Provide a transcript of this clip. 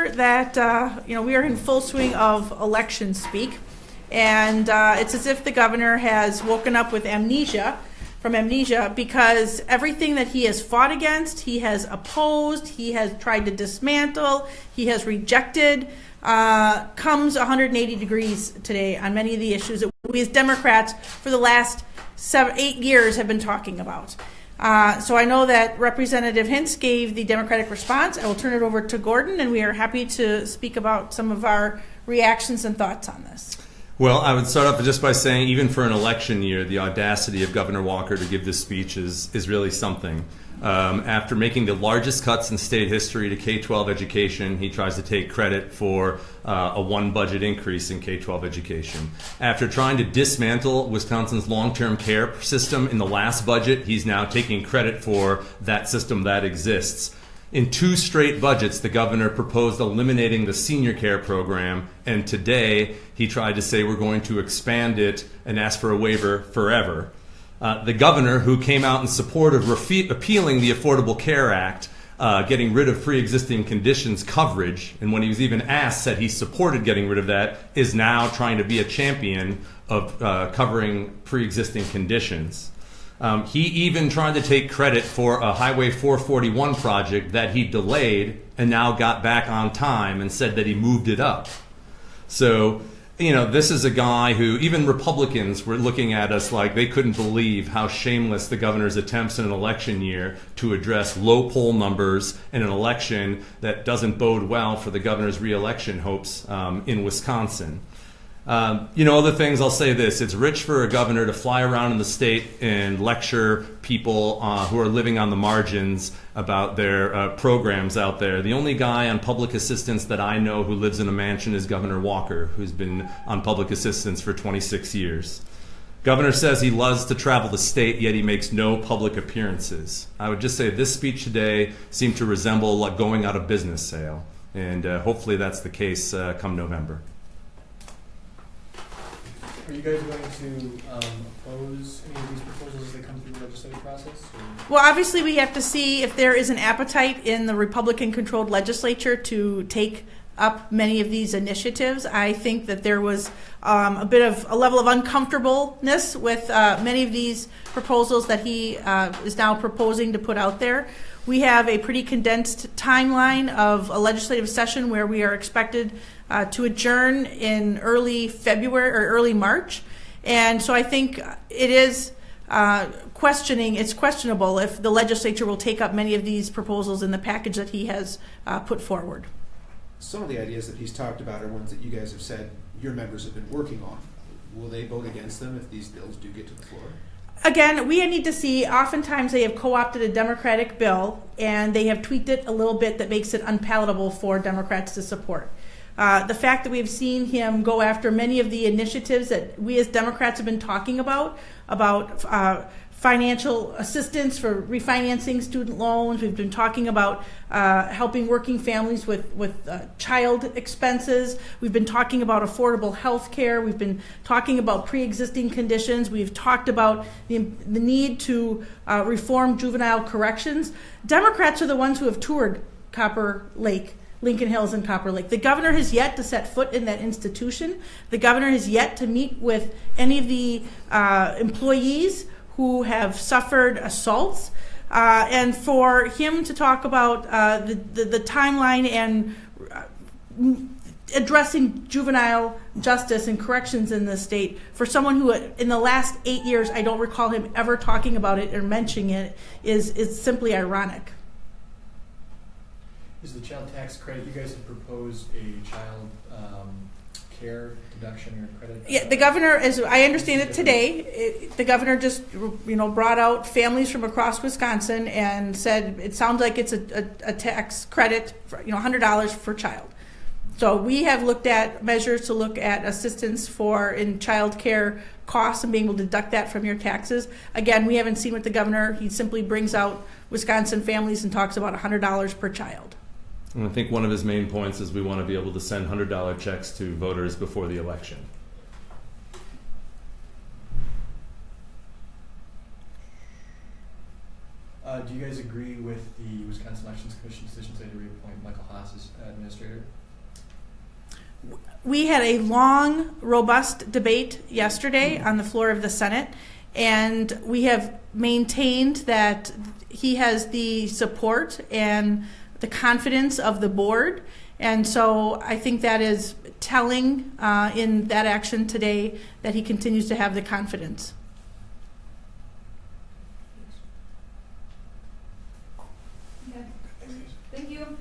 reminder that we are in full swing of election speak, and it's as if the governor has woken up with amnesia, because everything that he has fought against, he has opposed, he has tried to dismantle, he has rejected, comes 180 degrees today on many of the issues that we as Democrats for the last 8 years have been talking about. So I know that Representative Hintz gave the Democratic response. I will turn it over to Gordon, and we are happy to speak about some of our reactions and thoughts on this. Well, I would start off just by saying, even for an election year, the audacity of Governor Walker to give this speech is really something. After making the largest cuts in state history to K-12 education, he tries to take credit for a one budget increase in K-12 education. After trying to dismantle Wisconsin's long-term care system in the last budget, he's now taking credit for that system that exists. In 2 straight budgets, the governor proposed eliminating the senior care program, and today he tried to say we're going to expand it and ask for a waiver forever. The governor, who came out in support of repealing the Affordable Care Act, getting rid of pre-existing conditions coverage, and when he was even asked, said he supported getting rid of that, is now trying to be a champion of covering pre-existing conditions. He even tried to take credit for a Highway 441 project that he delayed and now got back on time and said that he moved it up. So, this is a guy who, even Republicans were looking at us like they couldn't believe how shameless the governor's attempts in an election year to address low poll numbers in an election that doesn't bode well for the governor's re-election hopes in Wisconsin. Other things, I'll say this: it's rich for a governor to fly around in the state and lecture people who are living on the margins about their programs out there. The only guy on public assistance that I know who lives in a mansion is Governor Walker, who's been on public assistance for 26 years. Governor says he loves to travel the state, yet he makes no public appearances. I would just say this speech today seemed to resemble like going out of business sale, and hopefully that's the case come November. Are you guys going to oppose any of these proposals as they come through the legislative process? Well, obviously we have to see if there is an appetite in the Republican-controlled legislature to take up many of these initiatives. I think that there was a bit of a level of uncomfortableness with many of these proposals that he is now proposing to put out there. We have a pretty condensed timeline of a legislative session where we are expected to adjourn in early February or early March. And so I think it is questionable if the legislature will take up many of these proposals in the package that he has put forward. Some of the ideas that he's talked about are ones that you guys have said your members have been working on. Will they vote against them if these bills do get to the floor? Again, we need to see, oftentimes they have co-opted a Democratic bill and they have tweaked it a little bit that makes it unpalatable for Democrats to support. The fact that we've seen him go after many of the initiatives that we as Democrats have been talking about financial assistance for refinancing student loans. We've been talking about helping working families with child expenses. We've been talking about affordable health care. We've been talking about pre-existing conditions. We've talked about the need to reform juvenile corrections. Democrats are the ones who have toured Copper Lake, Lincoln Hills and Copper Lake. The governor has yet to set foot in that institution. The governor has yet to meet with any of the employees who have suffered assaults. And for him to talk about the timeline and addressing juvenile justice and corrections in the state, for someone who in the last 8 years, I don't recall him ever talking about it or mentioning it, is simply ironic. Is the child tax credit, you guys have proposed a child care deduction or credit? Yeah, the governor, as I understand it today, the governor just brought out families from across Wisconsin and said it sounds like it's a tax credit for $100 per child. So we have looked at measures to look at assistance in child care costs and being able to deduct that from your taxes. Again, we haven't seen what the governor, he simply brings out Wisconsin families and talks about $100 per child. And I think one of his main points is we want to be able to send $100 checks to voters before the election. Do Do you guys agree with the Wisconsin Elections Commission decision today to reappoint Michael Haas as administrator? We had a long, robust debate yesterday on the floor of the Senate, and we have maintained that he has the support and the confidence of the board. And so I think that is telling in that action today that he continues to have the confidence. Okay. Thank you.